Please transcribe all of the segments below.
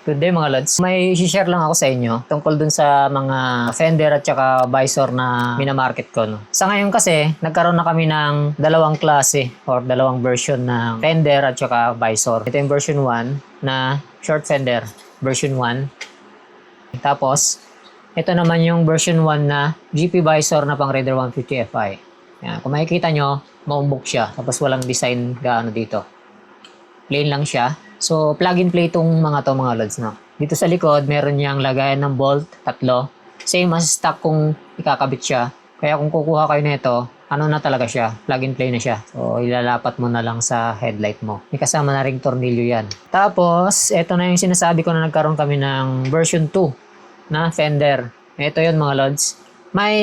Good day mga lods. May share lang ako sa inyo tungkol dun sa mga fender at saka visor na minamarket ko. No? Sa ngayon kasi, nagkaroon na kami ng dalawang klase or dalawang version ng fender at saka visor. Ito yung version 1 na short fender, version 1. Tapos, ito naman yung version 1 na GP visor na pang Raider 150 Fi. Yan. Kung makikita nyo, maumbok siya. Tapos walang design gaano dito. Plain lang siya. So, plug and play itong mga lods, no? Dito sa likod, meron niyang lagayan ng bolt, 3. Same as stock kung ikakabit siya. Kaya kung kukuha kayo nito, ano na talaga siya? Plug and play na siya. So, ilalapat mo na lang sa headlight mo. May kasama na ring tornilyo yan. Tapos, ito na yung sinasabi ko na nagkaroon kami ng version 2 na fender. Ito yun mga lods. May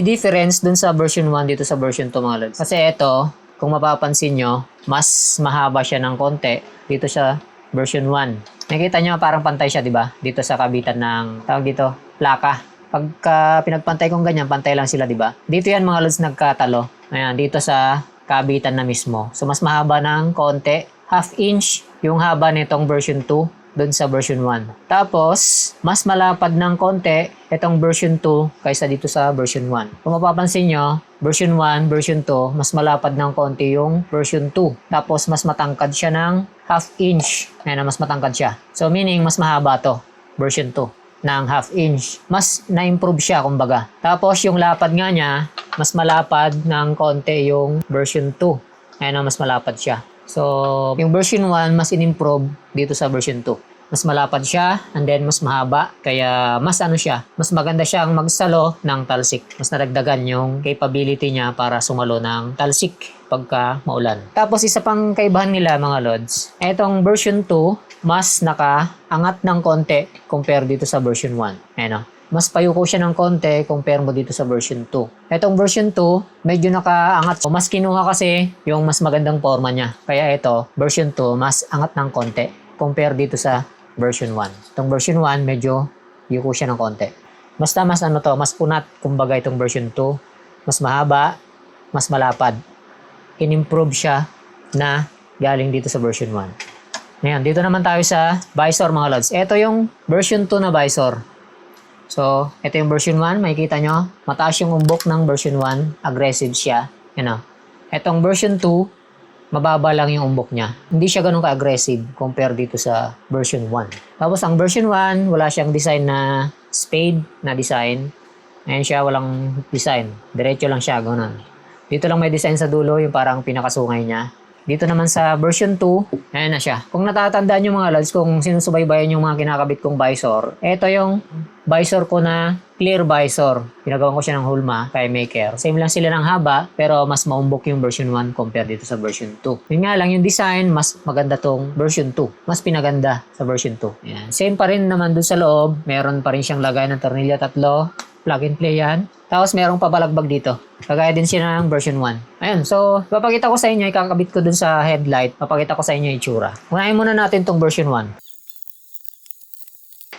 difference dun sa version 1 dito sa version 2 mga lods. Kasi ito, kung mapapansin nyo, mas mahaba siya ng konti dito sa version 1. Nakita nyo parang pantay siya, di ba? Dito sa kabitan ng, tawag dito, plaka. Pagka pinagpantay kong ganyan, pantay lang sila, di ba? Dito yan mga lods nagkatalo. Ayan, dito sa kabitan na mismo. So, mas mahaba ng konti. 1/2 inch yung haba nitong version 2 doon sa version 1. Tapos, mas malapad ng konti itong version 2 kaysa dito sa version 1. Kung mapapansin nyo, version 1, version 2, mas malapad ng konti yung version 2. Tapos, mas matangkad siya ng 1/2 inch. Ayan, mas matangkad siya. So, meaning, mas mahaba to, version 2, ng 1/2 inch. Mas na-improve siya, kumbaga. Tapos, yung lapad nga niya, mas malapad ng konti yung version 2. Ayan, mas malapad siya. So, yung version 1, mas in-improve dito sa version 2. Mas malapad siya, and then mas mahaba. Kaya, mas siya, mas maganda siyang magsalo ng talsik. Mas nadagdagan yung capability niya para sumalo ng talsik pagka maulan. Tapos, isa pang kaibahan nila mga lods. Etong version 2, mas nakaangat ng konti compare dito sa version 1. Ayan o. Mas payuko siya ng konti compare mo dito sa version 2. Etong version 2, medyo nakaangat. Mas kinuha kasi yung mas magandang forma niya. Kaya ito, version 2, mas angat ng konti compare dito sa version 1. Itong version 1, medyo yuko siya ng konti. Basta mas mas unat, kumbaga itong version 2. Mas mahaba, mas malapad. In-improve siya na galing dito sa version 1. Ngayon, dito naman tayo sa visor mga lods. Ito yung version 2 na visor. So, ito yung version 1, makikita nyo, mataas yung umbok ng version 1, aggressive siya. Yan o. Itong version 2, mababa lang yung umbok niya. Hindi siya ganun ka-aggressive compare dito sa version 1. Tapos ang version 1, wala siyang design na spade na design. Ayan siya, walang design. Diretso lang siya, ganun. Dito lang may design sa dulo, yung parang pinakasungay niya. Dito naman sa version 2, ayan na siya. Kung natatandaan nyo mga lods, kung sinusubaybayan yung mga kinakabit kong visor, ito yung visor ko na clear visor. Pinagawan ko siya ng Hulma kay Maker. Same lang sila ng haba, pero mas maumbok yung version 1 compare dito sa version 2. Yun nga lang, yung design, mas maganda tong version 2. Mas pinaganda sa version 2. Ayan. Same pa rin naman dun sa loob. Meron pa rin siyang lagay ng tornilyo 3. Plug and play yan. Tapos merong pabalagbag dito. Kagaya din siya ng version 1. Ayun, so papakita ko sa inyo, ikakabit ko dun sa headlight. Papakita ko sa inyo yung itsura. Unahin muna natin tong version 1.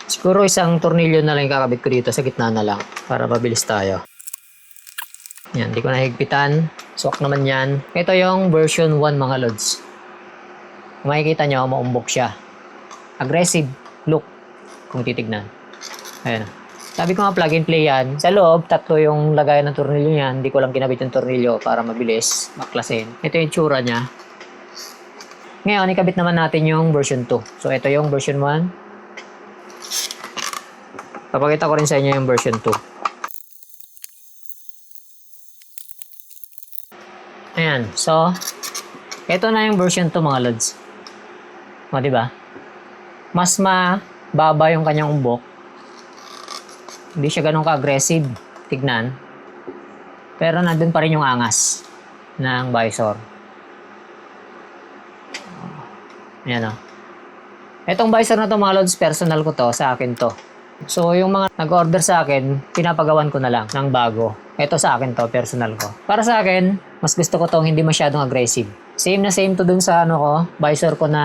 Siguro isang tornilyo na lang ikakabit ko dito, sa gitna na lang, para mabilis tayo. Yan, di ko nahigpitan. Swak naman yan. Ito yung version 1 mga lods. Kung makikita nyo, maumbok siya. Aggressive look, kung titignan. Ayun. Sabi ko nga plug and play yan. Sa loob, 3 yung lagayan ng tornilyo niyan. Hindi ko lang kinabit yung tornilyo para mabilis maklasin. Ito yung tsura niya. Ngayon, ikabit naman natin yung version 2. So, ito yung version 1. Papakita ko rin sa inyo yung version 2. Ayan. So, ito na yung version 2 mga lods. O, diba? Mas mababa yung kanyang umbok. Hindi siya ganun ka-aggressive. Tignan. Pero nandun pa rin yung angas ng visor. Ayan o. Itong visor na to mga lods, personal ko to. Sa akin to. So, yung mga nag-order sa akin, pinapagawan ko na lang ng bago. Ito sa akin to, personal ko. Para sa akin, mas gusto ko tong hindi masyadong aggressive. Same na same to dun sa visor ko na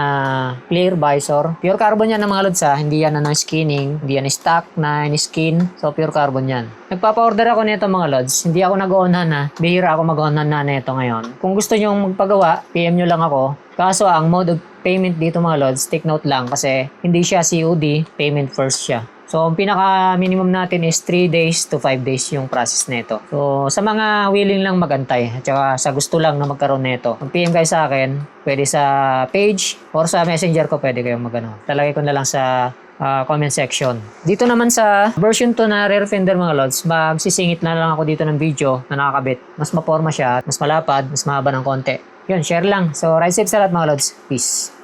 clear visor. Pure carbon yan ng mga lods ha. Hindi yan na skinning. Hindi yan stock na skin. So pure carbon yan. Nagpapa-order ako nito mga lods. Hindi ako nag-onhan ha. Bihira ako mag-onhan na nito ngayon. Kung gusto nyo magpagawa, PM nyo lang ako. Kaso ang mode of payment dito mga lods, take note lang kasi hindi siya COD, payment first siya. So, ang pinaka-minimum natin is 3 days to 5 days yung process nito. So, sa mga willing lang magantay at saka sa gusto lang na magkaroon nito, mag-PM kayo sa akin, pwede sa page or sa messenger ko pwede kayong magano. Talagay ko na lang sa comment section. Dito naman sa version 2 na rear fender mga lods, magsisingit na lang ako dito ng video na nakakabit. Mas maporma siya, mas malapad, mas mahaba ng konti. Yun, share lang. So, ride safe sa lahat mga lods. Peace.